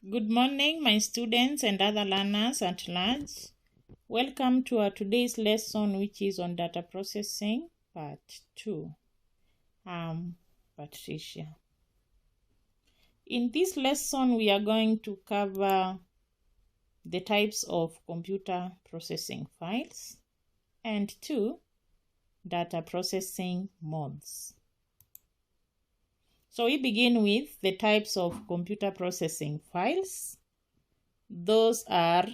Good morning, my students and other learners at large. Welcome to our today's lesson, which is on data processing, part 2. I'm Patricia. In this lesson, we are going to cover the types of computer processing files and 2 data processing modes. So we begin with the types of computer processing files. Those are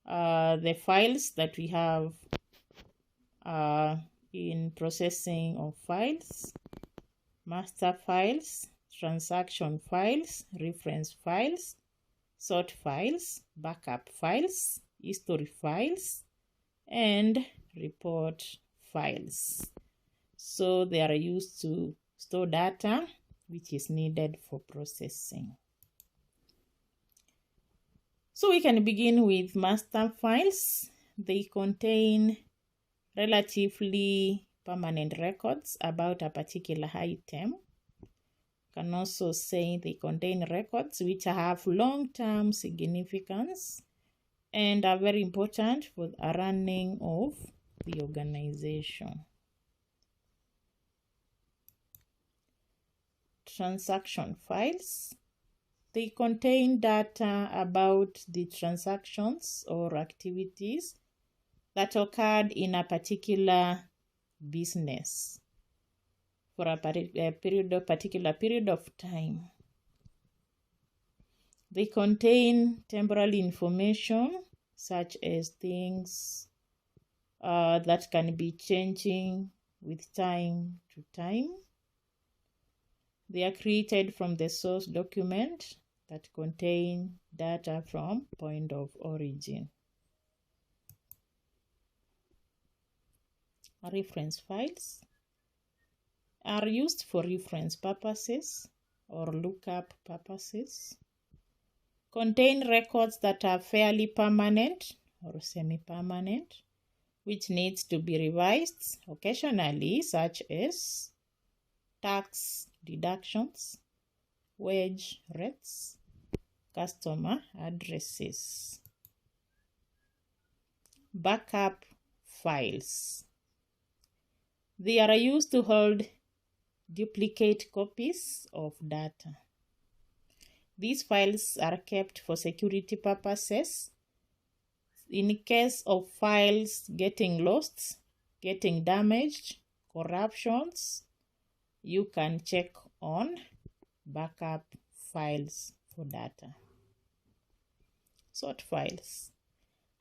the files that we have in processing of files: master files, transaction files, reference files, sort files, backup files, history files, and report files. So they are used to store data which is needed for processing. So we can begin with master files. They contain relatively permanent records about a particular item. You can also say they contain records which have long-term significance and are very important for the running of the organization. Transaction files. They contain data about the transactions or activities that occurred in a particular business for a particular period of time. They contain temporal information such as things that can be changing with time to time. They are created from the source document that contain data from point of origin. Reference files are used for reference purposes or lookup purposes. Contain records that are fairly permanent or semi-permanent, which needs to be revised occasionally, such as tax deductions, wage rates, customer addresses. Backup files. They are used to hold duplicate copies of data. These files are kept for security purposes. In case of files getting lost, getting damaged, corruptions, you can check on backup files for data. Sort files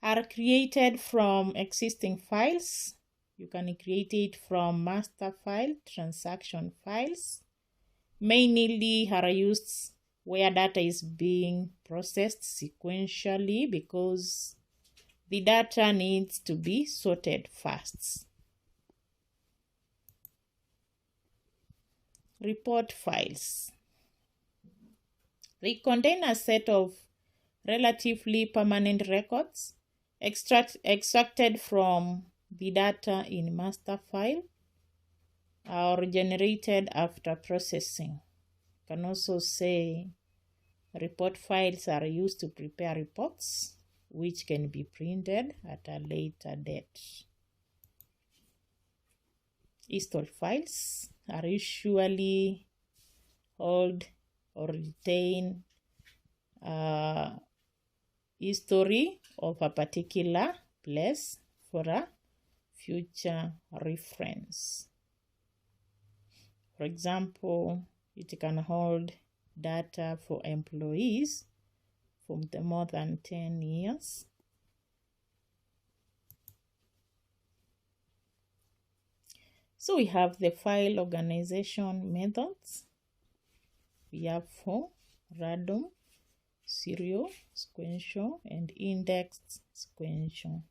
are created from existing files. You can create it from master file, transaction files. Mainly are used where data is being processed sequentially because the data needs to be sorted first. Report files. They contain a set of relatively permanent records extracted from the data in master file or generated after processing. You can also say report files are used to prepare reports which can be printed at a later date. History files are usually hold or retain history of a particular place for a future reference. For example, it can hold data for employees from more than 10 years. So we have the file organization methods. We have 4: random, serial, sequential, and indexed sequential.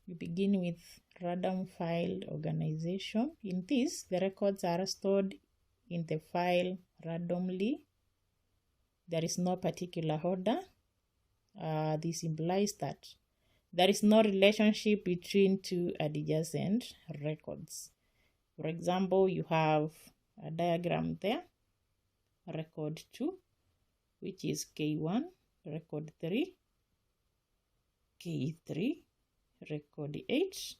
We begin with random file organization. In this, the records are stored in the file randomly. There is no particular order. This implies that there is no relationship between two adjacent records. For example, you have a diagram there. record 2, which is K1, record 3, K3, record 8,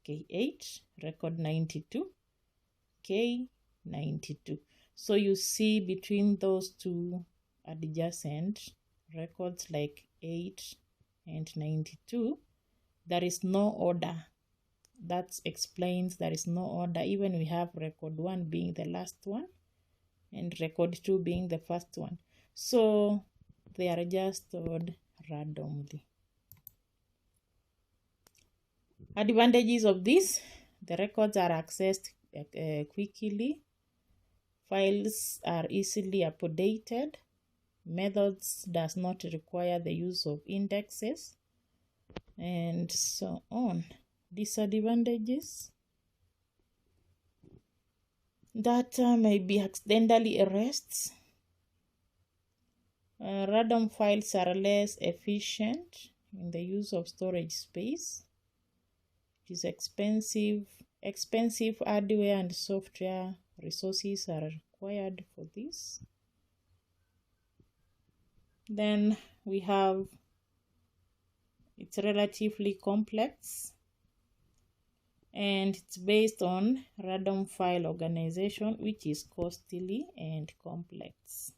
K8, record 92, K92. So you see between those two adjacent records like 8 and 92, there is no order. That explains there is no order. Even we have record 1 being the last one and record 2 being the first one. So they are just stored randomly. Advantages of this: the records are accessed quickly, files are easily updated, methods does not require the use of indexes, and so on. Disadvantages: data may be accidentally erased. Random files are less efficient in the use of storage space. It is expensive. Expensive hardware and software resources are required for this. Then we have it's relatively complex, and it's based on random file organization, which is costly and complex.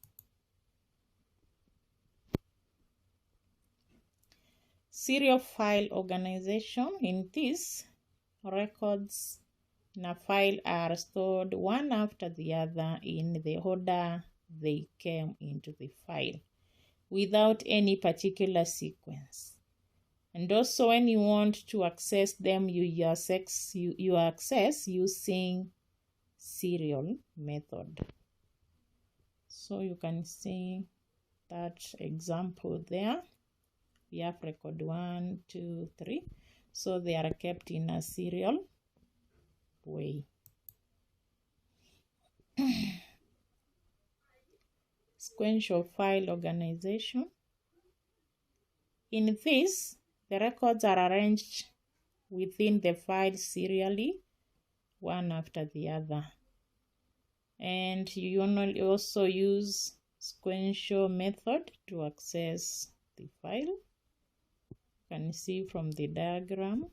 Serial file organization: in this, records in a file are stored one after the other in the order they came into the file, without any particular sequence. And also when you want to access them, you access using serial method. So you can see that example there. We have record 1, 2, 3. So they are kept in a serial way. Sequential file organization: in this, the records are arranged within the file serially, one after the other. And you also use sequential method to access the file. You can see from the diagram.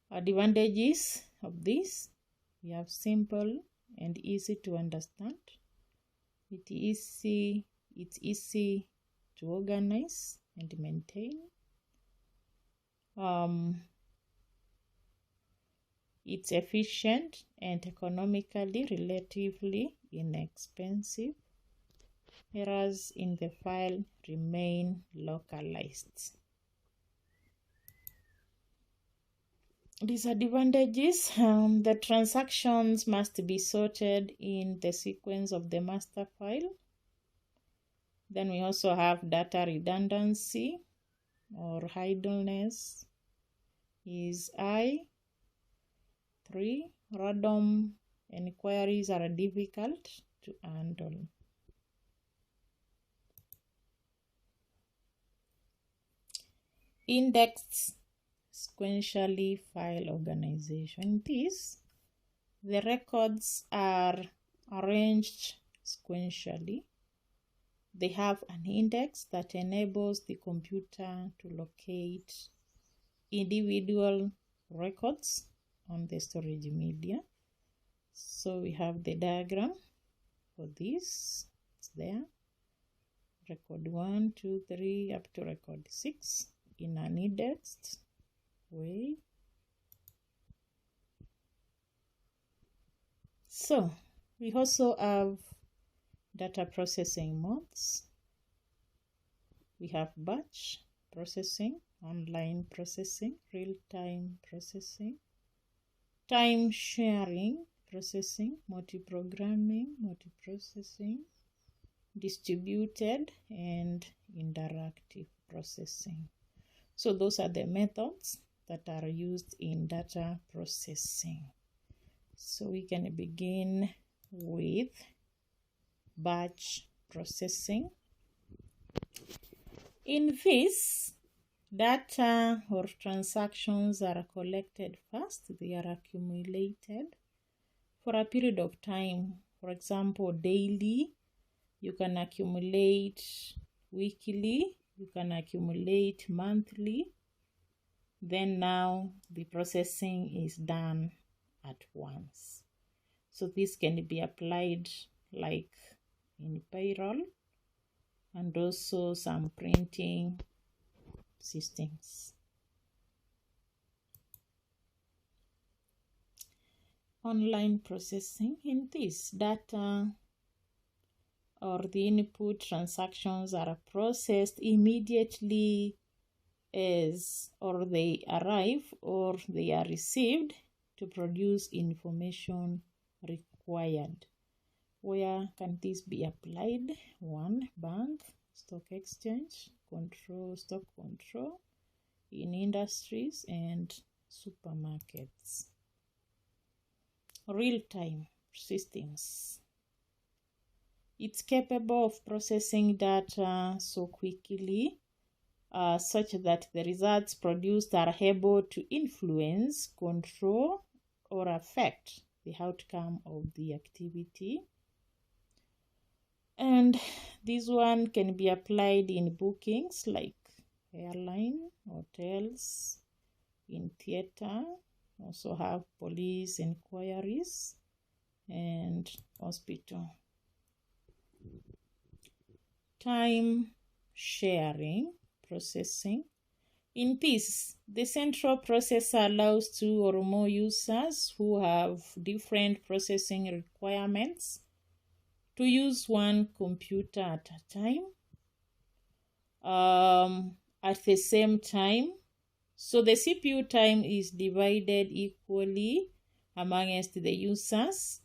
Advantages of this: we have simple and easy to understand. It's easy to organize and maintain. It's efficient and economically relatively inexpensive. Errors in the file remain localized. Disadvantages: the transactions must be sorted in the sequence of the master file. Then we also have data redundancy or idleness is high. 3. Random inquiries are difficult to handle. Indexed sequentially file organization. This, the records are arranged sequentially. They have an index that enables the computer to locate individual records on the storage media. So we have the diagram for this. It's there. Record 1, 2, 3 up to record 6 in an indexed way. So we also have data processing modes. We have batch processing, online processing, real-time processing, time sharing processing, multiprogramming, multiprocessing, distributed, and interactive processing. So those are the methods that are used in data processing. So we can begin with batch processing. In this, Data or transactions are collected first. They are accumulated for a period of time. For example, daily, you can accumulate weekly, you can accumulate monthly. Then now the processing is done at once. So this can be applied like in payroll and also some printing systems. Online processing. In this, data or the input transactions are processed immediately as or they arrive or they are received to produce information required. Where can this be applied? 1. Bank, stock exchange, stock control, in industries and supermarkets. Real-time systems. It's capable of processing data so quickly such that the results produced are able to influence, control, or affect the outcome of the activity. And this one can be applied in bookings like airline, hotels, in theater, also have police inquiries, and hospital. Time sharing processing. In this, the central processor allows 2 or more users who have different processing requirements to use one computer at a time at the same time. So the CPU time is divided equally amongst the users,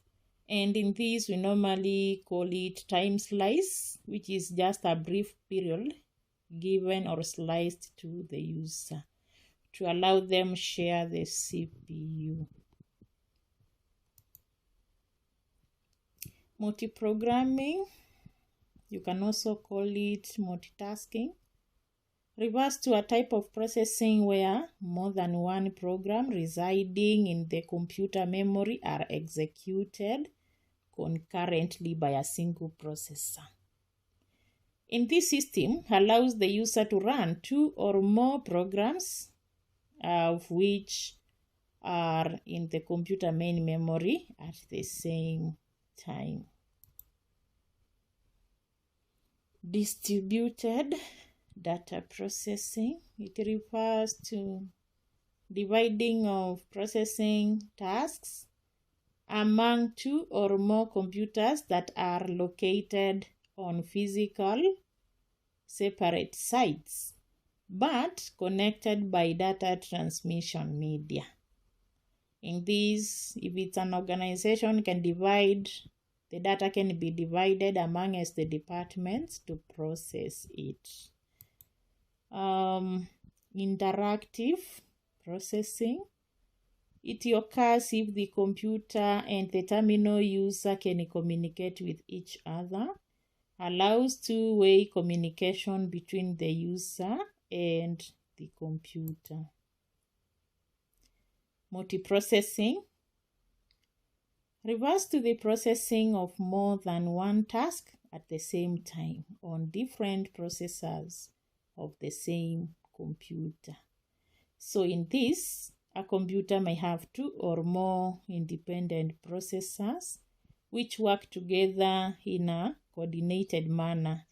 and in this we normally call it time slice, which is just a brief period given or sliced to the user to allow them share the CPU. Multiprogramming, you can also call it multitasking, refers to a type of processing where more than one program residing in the computer memory are executed concurrently by a single processor. In this system, allows the user to run 2 or more programs, of which are in the computer main memory at the same time. Distributed data processing. It refers to dividing of processing tasks among 2 or more computers that are located on physical separate sites but connected by data transmission media. In this, if it's an organization, the data can be divided amongst the departments to process it. Interactive processing. It occurs if the computer and the terminal user can communicate with each other, allows two-way communication between the user and the computer. Multiprocessing refers to the processing of more than one task at the same time on different processors of the same computer. So in this, a computer may have 2 or more independent processors which work together in a coordinated manner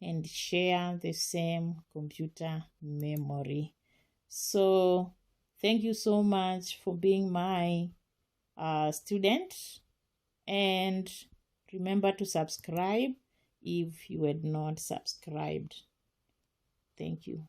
and share the same computer memory. So thank you so much for being my student, and remember to subscribe if you had not subscribed. Thank you.